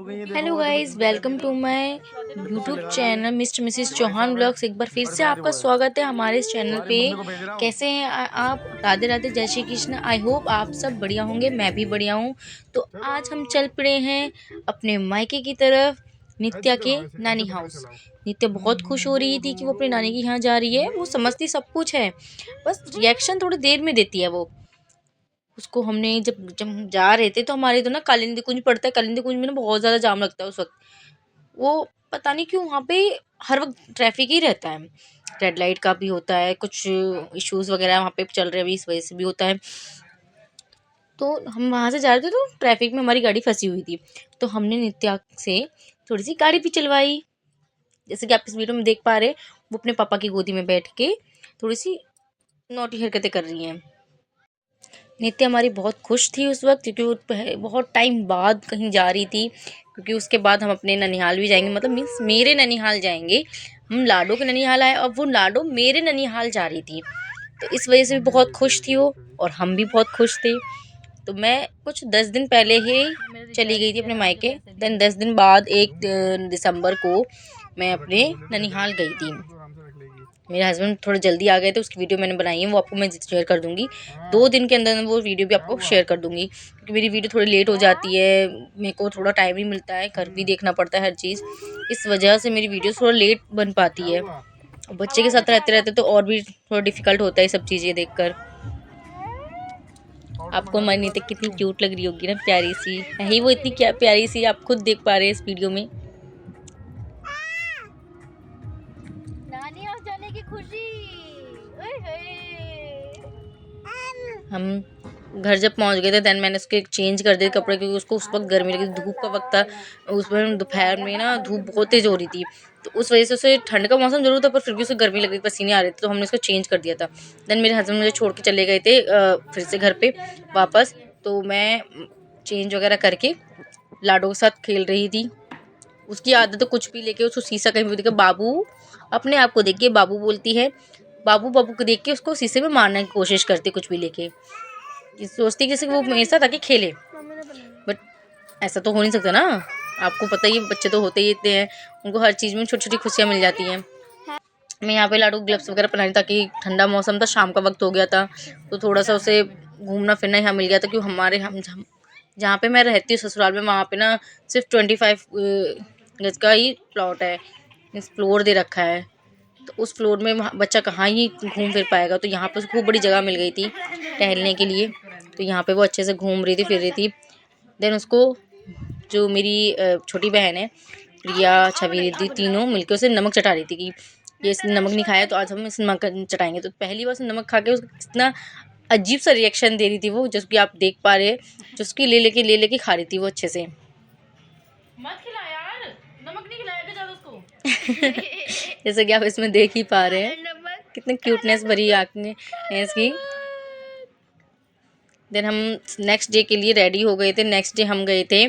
Hello guys, welcome to my YouTube channel mister missus Chauhan vlogs. एक बार फिर से आपका स्वागत है हमारे इस चैनल पे। कैसे हैं आप? राधे राधे, जय श्री कृष्ण। आई होप आप सब बढ़िया होंगे, मैं भी बढ़िया हूँ। तो आज हम चल पड़े हैं अपने मायके की तरफ, नित्या के नानी हाउस। नित्या बहुत खुश हो रही थी कि वो अपनी नानी के यहाँ जा रही है। वो समझती सब कुछ है, बस रिएक्शन थोड़ी देर में देती है वो। उसको हमने जब जब हम जा रहे थे तो हमारे तो ना कालिंदी कुंज पड़ता है। कालिंदी कुंज में ना बहुत ज़्यादा जाम लगता है उस वक्त। वो पता नहीं क्यों वहाँ पे हर वक्त ट्रैफिक ही रहता है। रेड लाइट का भी होता है, कुछ इश्यूज़ वगैरह वहाँ पे चल रहे हैं अभी, इस वजह से भी होता है। तो हम वहाँ से जा रहे थे तो ट्रैफिक में हमारी गाड़ी फंसी हुई थी। तो हमने नित्या से थोड़ी सी गाड़ी भी चलवाई। जैसे कि आप इस वीडियो में देख पा रहे, वो अपने पापा की गोदी में बैठ के थोड़ी सी नौटी हरकतें कर रही हैं। नित्या हमारी बहुत खुश थी उस वक्त, क्योंकि वो बहुत टाइम बाद कहीं जा रही थी। क्योंकि उसके बाद हम अपने ननिहाल भी जाएंगे, मतलब मीन्स मेरे ननिहाल जाएंगे। हम लाडो के ननिहाल आए, अब वो लाडो मेरे ननिहाल जा रही थी। तो इस वजह से भी बहुत खुश थी वो, और हम भी बहुत खुश थे। तो मैं कुछ 10 दिन पहले ही चली गई थी अपने मायके। देन 10 दिन बाद 1 दिसंबर को मैं अपने ननिहाल गई थी। मेरे हस्बैंड थोड़ा जल्दी आ गए थे, उसकी वीडियो मैंने बनाई है, वो आपको मैं शेयर कर दूंगी। 2 दिन के अंदर वो वीडियो भी आपको शेयर कर दूंगी, क्योंकि मेरी वीडियो थोड़ी लेट हो जाती है। मेरे को थोड़ा टाइम ही मिलता है, घर भी देखना पड़ता है हर चीज़। इस वजह से मेरी वीडियो थोड़ा लेट बन पाती है। बच्चे के साथ रहते रहते तो और भी थोड़ा डिफिकल्ट होता है सब चीज़ें देखकर। आपको हमारी नीति कितनी क्यूट लग रही होगी ना, प्यारी सी है ही वो, इतनी क्या प्यारी सी, आप खुद देख पा रहे हैं इस वीडियो में। नानी हाउस जाने की खुशी। हम घर जब पहुंच गए थे देन मैंने उसके चेंज कर दिए कपड़े, क्योंकि उसको उस वक्त गर्मी लगी, धूप का वक्त था। उसमें दोपहर में ना धूप बहुत तेज हो रही थी, तो उस वजह से उसे ठंड का मौसम जरूर था, पर फिर भी उसे गर्मी लग रही, पसीने आ रहे थे, तो हमने उसको चेंज कर दिया था। देन मेरे हस्बैंड मुझे छोड़ के चले गए थे फिर से घर पे वापस। तो मैं चेंज वगैरह करके लाडो के साथ खेल रही थी। उसकी आदत तो कुछ भी लेके, उसको शीशा कहीं भी देखे बाबू, अपने आप को देख के बाबू बोलती है। बाबू बाबू को देख के उसको शीशे में मारने की कोशिश करती, कुछ भी लेके सोचती कि जैसे वो मेरे साथ आके खेले, बट ऐसा तो हो नहीं सकता ना। आपको पता ही, बच्चे तो होते ही इतने हैं, उनको हर चीज़ में छोटी छोटी खुशियाँ मिल जाती हैं। मैं यहाँ पे लाडू ग्लव्स वगैरह पहना रही, ताकि ठंडा मौसम था, शाम का वक्त हो गया था, तो थोड़ा सा उसे घूमना फिरना यहाँ मिल गया था। क्योंकि हमारे हम जहाँ पे मैं रहती हूँ ससुराल में, वहाँ पे ना सिर्फ 25 गज का ही प्लॉट है, मीन्स फ्लोर दे रखा है। तो उस फ्लोर में बच्चा कहाँ ही घूम फिर पाएगा। तो यहाँ पे खूब बड़ी जगह मिल गई थी टहलने के लिए, तो यहाँ पे वो अच्छे से घूम रही थी, फिर रही थी। देन उसको जो मेरी छोटी बहन है प्रिया, छवि रिद्धि, तीनों मिलकर उसे नमक चटा रही थी कि ये इसने नमक नहीं खाया तो आज हम इसे नमक चटाएंगे। तो पहली बार उसने नमक खा के उसको कितना अजीब सा रिएक्शन दे रही थी वो, जैसे कि आप देख पा रहे हैं। जो उसकी ले लेके खा रही थी वो अच्छे से। मत खिला यार, नमक नहीं खिलाया ज्यादा उसको। जैसे कि आप इसमें देख ही पा रहे हैं कितने क्यूटनेस भरी आंखें हैं इसकी। देन हम नेक्स्ट डे के लिए रेडी हो गए थे। नेक्स्ट डे हम गए थे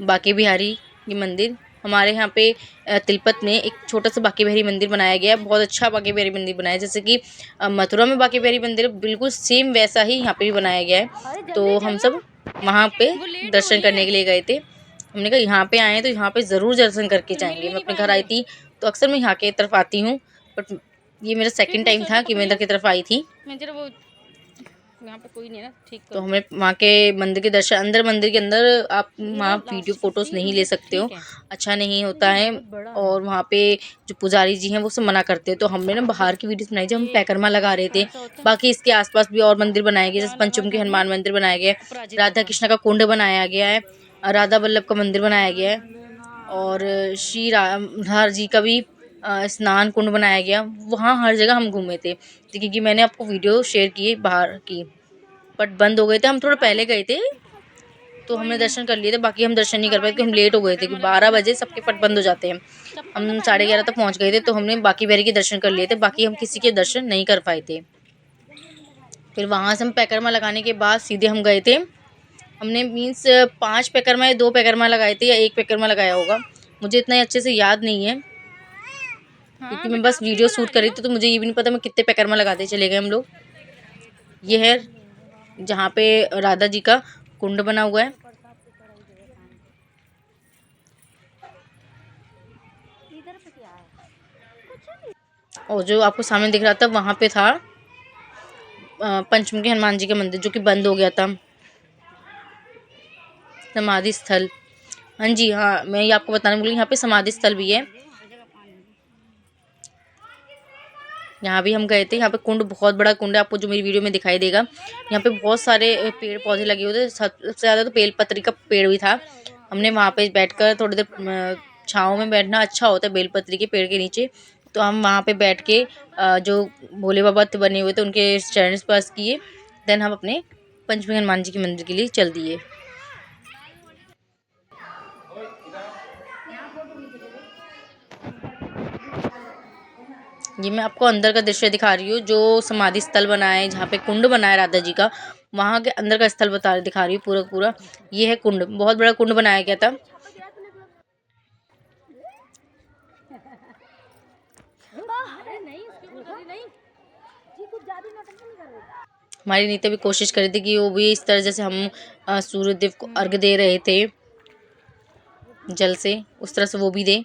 बांके बिहारी ये मंदिर। हमारे यहाँ पे तिलपत में एक छोटा सा बांके बिहारी मंदिर बनाया गया है, बहुत अच्छा बांके बिहारी मंदिर बनाया है। जैसे कि मथुरा में बांके बिहारी मंदिर बिल्कुल सेम वैसा ही यहाँ पे भी बनाया गया है। तो हम सब वहाँ पे दर्शन करने के लिए गए थे। हमने कहा यहाँ पे आए हैं तो यहाँ पे ज़रूर दर्शन करके जाएंगे। मैं अपने घर आई थी तो अक्सर मैं यहाँ की तरफ आती हूँ, बट ये मेरा सेकंड टाइम था कि मैं इधर की तरफ आई थी। यहाँ पे कोई नहीं है ना, ठीक। तो हमें वहाँ के मंदिर के दर्शन, अंदर मंदिर के अंदर आप वहाँ वीडियो फोटोज़ नहीं ले सकते हो, अच्छा नहीं होता है। और वहाँ पे जो पुजारी जी हैं वो सब मना करते हैं। तो हमने ना बाहर की वीडियोस बनाई जब हम पैकरमा लगा रहे थे। बाकी इसके आसपास भी और मंदिर बनाए गए, जैसे पंचमुखी हनुमान मंदिर बनाया गया है, राधा कृष्ण का कुंड बनाया गया है, राधा वल्लभ का मंदिर बनाया गया है, और श्री राधा जी का भी स्नान कुंड बनाया गया। वहाँ हर जगह हम घूमे थे, क्योंकि मैंने आपको वीडियो शेयर की बाहर की, बट बंद हो गए थे। हम थोड़ा पहले गए थे तो हमने दर्शन कर लिए थे, बाकी हम दर्शन नहीं कर पाए क्योंकि हम लेट हो गए थे, कि 12 बजे सबके पट बंद हो जाते हैं। हम 11:30 तक पहुँच गए थे, तो हमने बाकी बिहारी के दर्शन कर लिए थे, बाकी हम किसी के दर्शन नहीं कर पाए थे। फिर वहाँ से हम पैकरमा लगाने के बाद सीधे हम गए थे, हमने मीन्स 5 पैकरमा या 2 पैकरमा लगाए थे, या 1 पैकरमा लगाया होगा, मुझे इतना अच्छे से याद नहीं है, क्योंकि मैं बस वीडियो शूट कर रही थी। तो मुझे ये भी नहीं पता मैं कितने पैकरमा लगाते चले गए हम लोग। ये है जहाँ पे राधा जी का कुंड बना हुआ है। और जो आपको सामने दिख रहा था वहाँ पे था पंचमुखी हनुमान जी का मंदिर, जो कि बंद हो गया था, समाधि स्थल। हाँ जी, हाँ मैं ये आपको बताने भूली, यहाँ पे समाधि स्थल भी है। यहाँ भी हम गए थे। यहाँ पे कुंड, बहुत बड़ा कुंड है, आपको जो मेरी वीडियो में दिखाई देगा। यहाँ पे बहुत सारे पेड़ पौधे लगे हुए थे, सबसे ज़्यादा तो बेलपत्री का पेड़ भी था। हमने वहाँ पे बैठकर थोड़ी देर, छाँव में बैठना अच्छा होता है बेलपत्री के पेड़ के नीचे, तो हम वहाँ पे बैठ के जो भोले बाबा बने हुए थे उनके चरण स्पर्श किए। देन हम अपने पंचमुखी हनुमान जी के मंदिर के लिए चल दिए। ये मैं आपको अंदर का दृश्य दिखा रही हूँ, जो समाधि स्थल बना है, जहाँ पे कुंड बना है राधा जी का, वहाँ के अंदर का स्थल दिखा रही हूँ पूरा पूरा। ये है कुंड, बहुत बड़ा कुंड बनाया गया था। हमारी नीता भी कोशिश कर रही थी कि वो भी इस तरह जैसे हम सूर्यदेव को अर्घ दे रहे थे जल से, उस तरह से वो भी दे।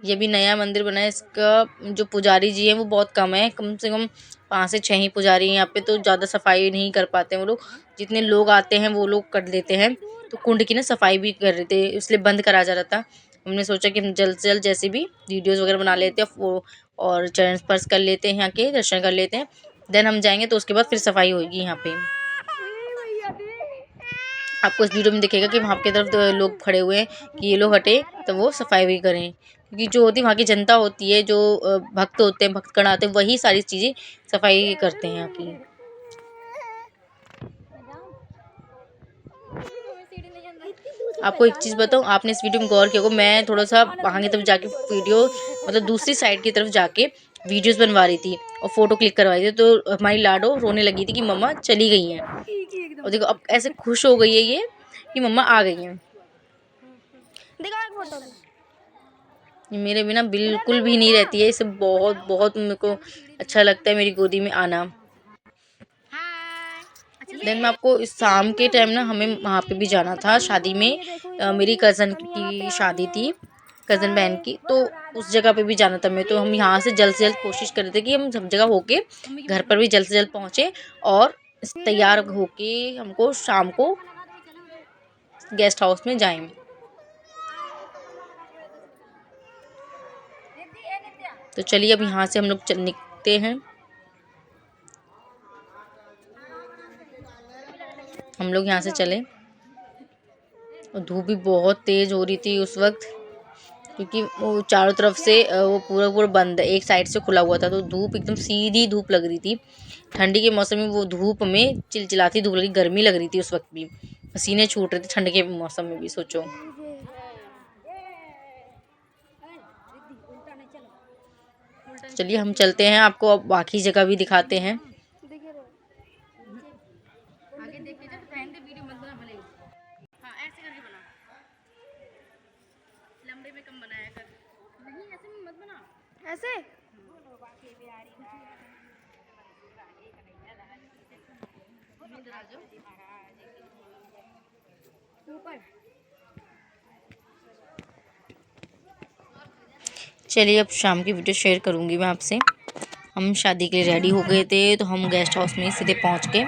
ये भी नया मंदिर बना है। इसका जो पुजारी जी हैं वो बहुत कम है, कम से कम 5 से 6 ही पुजारी हैं यहाँ पे, तो ज़्यादा सफाई नहीं कर पाते हैं वो लोग। जितने लोग आते हैं वो लोग कर देते हैं। तो कुंड की ना सफाई भी कर रहे थे, इसलिए बंद करा जा रहा था। हमने सोचा कि हम जल्द से जल्द जैसे भी वीडियोज़ वगैरह बना लेते हैं और चरण स्पर्श कर लेते हैं, यहाँ के दर्शन कर लेते हैं। देन हम जाएंगे तो उसके बाद फिर सफाई होगी यहाँ पे। आपको इस वीडियो में दिखेगा कि वहाँ की तरफ लोग खड़े हुए हैं कि ये लोग हटे तो वो सफाई भी करें, क्योंकि जो होती है वहाँ की जनता होती है, जो भक्त होते हैं, भक्तगण आते हैं, वही सारी चीज़ें सफाई करते हैं यहाँ की। आपको एक चीज़ बताऊँ, आपने इस वीडियो में गौर किया होगा, मैं थोड़ा सा वहाँ की तरफ जाके वीडियो, मतलब दूसरी साइड की तरफ जाके वीडियोस बनवा रही थी और फ़ोटो क्लिक करवा रही थी, तो हमारी लाडो रोने लगी थी कि मम्मा चली गई हैं। और देखो अब ऐसे खुश हो गई है ये कि मम्मा आ गई हैं। ये मेरे बिना बिल्कुल भी नहीं रहती है, इसे बहुत बहुत मेरे को अच्छा लगता है मेरी गोदी में आना। देन मैं आपको इस शाम के टाइम ना हमें वहाँ पे भी जाना था शादी में, मेरी कज़न की शादी थी, कज़न बहन की, तो उस जगह पे भी जाना था मैं। तो हम यहाँ से जल्द कोशिश कर रहे थे कि हम सब जगह होके घर पर भी जल्द से जल्द पहुँचे और तैयार होके हमको शाम को गेस्ट हाउस में जाएं। तो चलिए अब यहाँ से हम लोग निकलते हैं। हम लोग यहाँ से चले और धूप भी बहुत तेज़ हो रही थी उस वक्त, क्योंकि वो चारों तरफ से वो पूरा बंद है, एक साइड से खुला हुआ था, तो धूप एकदम सीधी धूप लग रही थी। ठंडी के मौसम में वो धूप में चिलचिलाती धूप लगी, गर्मी लग रही थी उस वक्त भी, पसीने छूट रहे थे ठंड के मौसम में भी, सोचो। चलिए हम चलते हैं, आपको अब बाकी जगह भी दिखाते हैं। ऐसे चलिए अब शाम की वीडियो शेयर करूंगी मैं आपसे। हम शादी के लिए रेडी हो गए थे, तो हम गेस्ट हाउस में सीधे पहुंच गए।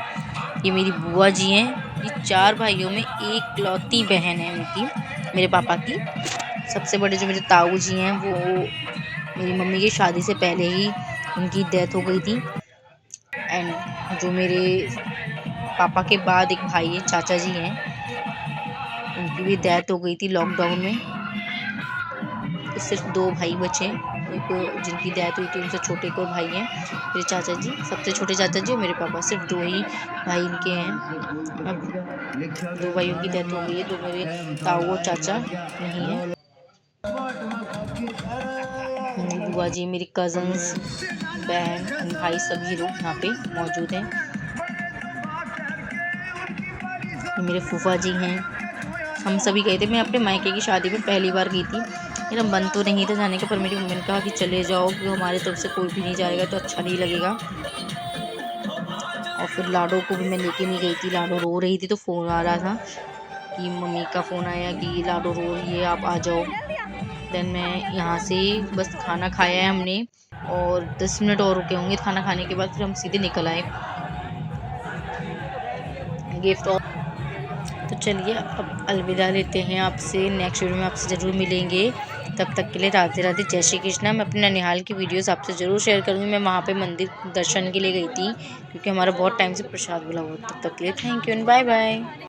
ये मेरी बुआ जी हैं, ये 4 भाइयों में एक लौती बहन है उनकी, मेरे पापा की। सबसे बड़े जो मेरे ताऊ जी हैं वो मेरी मम्मी की शादी से पहले ही उनकी डेथ हो गई थी। एंड जो मेरे पापा के बाद एक भाई है, चाचा जी हैं, उनकी भी डेथ हो गई थी लॉकडाउन में। तो सिर्फ 2 भाई बचे, एक जिनकी डेथ हुई थी उनसे छोटे को भाई हैं मेरे चाचा जी, सबसे छोटे चाचा जी और मेरे पापा, सिर्फ 2 ही भाई इनके हैं। अब 2 भाइयों की डेथ हो गई है, तो मेरे ताऊ और चाचा नहीं है। मेरी बुआ जी, मेरी कज़न्स, बहन, भाई, सभी लोग यहाँ पे मौजूद हैं। मेरे फूफा जी हैं, हम सभी गए थे। मैं अपने मायके की शादी में पहली बार गई थी, मेरा मन तो नहीं था जाने का, पर मेरी मम्मी ने कहा कि चले जाओ, क्योंकि हमारे तरफ से कोई भी नहीं जाएगा तो अच्छा नहीं लगेगा। और फिर लाडो को भी मैं लेके नहीं गई थी, लाडो रो रही थी तो फ़ोन आ रहा था, कि मम्मी का फ़ोन आया कि लाडो रो रही है, आप आ जाओ। देन मैं यहाँ से बस खाना खाया है हमने और 10 मिनट और रुके होंगे खाना खाने के बाद, फिर हम सीधे निकल आए गिफ्ट। तो चलिए अब अलविदा लेते हैं आपसे, नेक्स्ट वीडियो में आपसे ज़रूर मिलेंगे। तब तक के लिए राधे राधे, जय श्री कृष्णा। मैं अपने ननिहाल की वीडियोस आपसे ज़रूर शेयर करूँगी। मैं वहाँ पे मंदिर दर्शन के लिए गई थी क्योंकि हमारा बहुत टाइम से प्रसाद मिला हुआ। तब तक के लिए thank you and bye bye.